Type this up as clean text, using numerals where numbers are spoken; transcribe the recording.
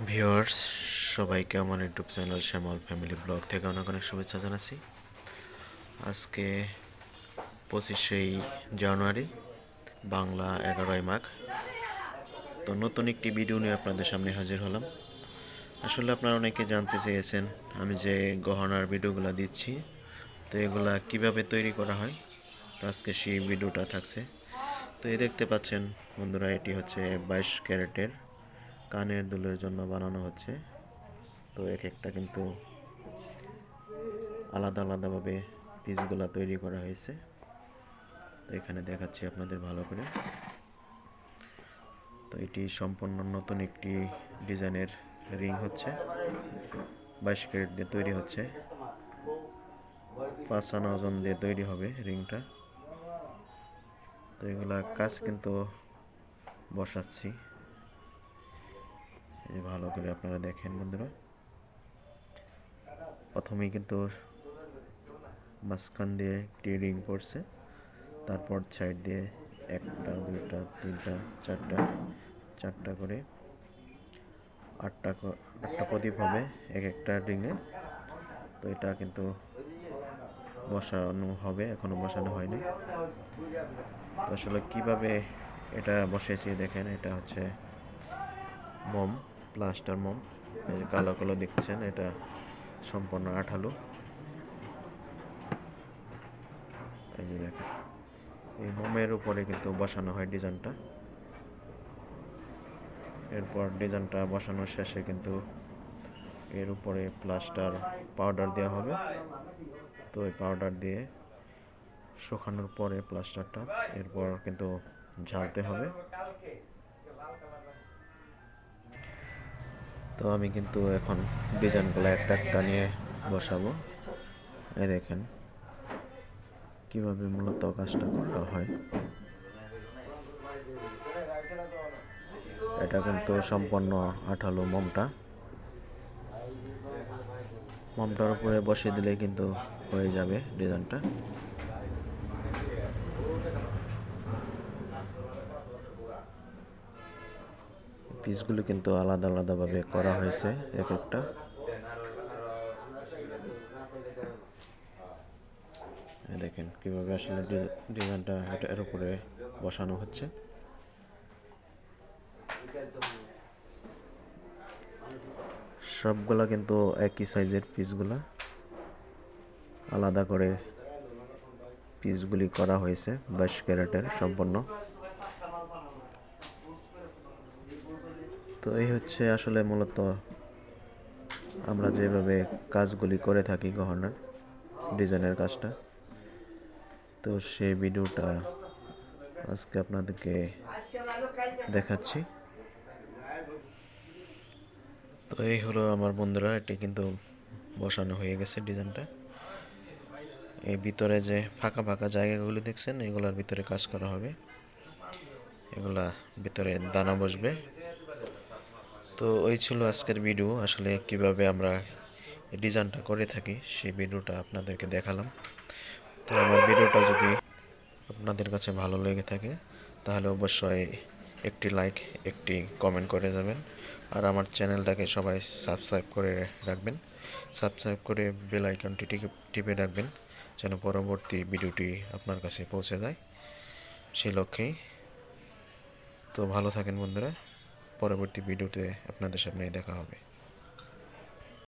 Viewers, সবাইকে আমার YouTube channel শ্যামল family blog থেকে অনেক অনেক শুভেচ্ছা জানাচ্ছি। আজকে 25শে জানুয়ারি, বাংলা 11ই মাঘ। তো নতুন একটি ভিডিও নিয়ে আপনাদের সামনে হাজির হলাম। আসলে আপনারা অনেকে জানতে চেয়েছেন আমি যে গহনার ভিডিওগুলো দিচ্ছি, তো এগুলা কিভাবে তৈরি করা হয়। তো আজকে সেই ভিডিওটা থাকছে। তো এই দেখতে পাচ্ছেন বন্ধুরা, এটি হচ্ছে 22 ক্যারেটের কানের দুলের জন্য বানানো হচ্ছে। তো এক একটা কিন্তু আলাদা আলাদাভাবে পিসগুলা তৈরি করা হয়েছে। তো এখানে দেখাচ্ছি আপনাদের ভালো করে। তো এটি সম্পূর্ণ নতুন একটি ডিজাইনের রিং হচ্ছে, 22 ক্যারেট দিয়ে তৈরি হচ্ছে। 5 আনা ওজন দিয়ে তৈরি হবে রিংটা। তো এগুলা কাজ কিন্তু বসাচ্ছি, এই ভালো করে আপনারা দেখেন বন্ধুরা। প্রথমেই কিন্তু মাঝখান দিয়ে একটি রিং পড়ছে, তারপর সাইড দিয়ে 1টা 2টা 3টা 4টা করে 8টা প্রদীপ হবে এক একটা রিংয়ে। তো এটা কিন্তু বসানো হবে, এখনো বসানো হয়নি। তো আসলে কিভাবে এটা বসিয়েছি দেখেন, এটা হচ্ছে মোম, প্লাস্টার মোম। এই যে কালো কালো দেখছেন, এটা সম্পূর্ণ আঠালো। এই যে দেখেন, এই মোমের উপরে কিন্তু বসানো হয় ডিজাইনটা। এরপর ডিজাইনটা বসানোর শেষে কিন্তু এর উপরে প্লাস্টার পাউডার দেওয়া হবে। তো এই পাউডার দিয়ে শুকানোর পরে প্লাস্টারটা এরপর কিন্তু ঝালতে হবে। তো আমি কিন্তু এখন ডিজাইনগুলো একটা একটা নিয়ে বসাবো। এই দেখেন কিভাবে মূলত কাজটা করা হয়। এটা কিন্তু সম্পূর্ণ আঠালো মোমটার উপরে বসিয়ে দিলে কিন্তু হয়ে যাবে ডিজাইনটা। পিসগুলো কিন্তু আলাদা আলাদাভাবে করা হয়েছে এক একটা। দেখেন কিভাবে আসলে ডিজাইনটা এর উপরে বসানো হচ্ছে। সবগুলা কিন্তু একই সাইজের পিসগুলা, আলাদা করে পিসগুলি করা হয়েছে 22 ক্যারেটের সম্পূর্ণ। তো এই হচ্ছে আসলে মূলত আমরা যেভাবে কাজগুলি করে থাকি গহনার ডিজাইনের কাজটা। তো সেই ভিডিওটা আজকে আপনাদেরকে দেখাচ্ছি। তো এই হলো আমার বন্ধুরা, এটি কিন্তু বসানো হয়ে গেছে ডিজাইনটা। এই ভিতরে যে ফাঁকা ফাঁকা জায়গাগুলি দেখছেন, এগুলার ভিতরে কাজ করা হবে। এগুলা ভিতরে দানা বসবে। তো ওই ছিল আজকের ভিডিও। আসলে কিভাবে আমরা ডিজাইনটা করে থাকি সেই ভিডিওটা আপনাদেরকে দেখালাম। তো আমার ভিডিওটা যদি আপনাদের কাছে ভালো লেগে থাকে তাহলে অবশ্যই একটি লাইক, একটি কমেন্ট করে যাবেন। আর আমার চ্যানেলটাকে সবাই সাবস্ক্রাইব করে রাখবেন। সাবস্ক্রাইব করে বেল আইকনটি টিপে রাখবেন, যেন পরবর্তী ভিডিওটি আপনার কাছে পৌঁছে যায় সেই লক্ষ্যেই। তো ভালো থাকেন বন্ধুরা, পরবর্তী ভিডিওতে আপনাদের সামনে দেখা হবে।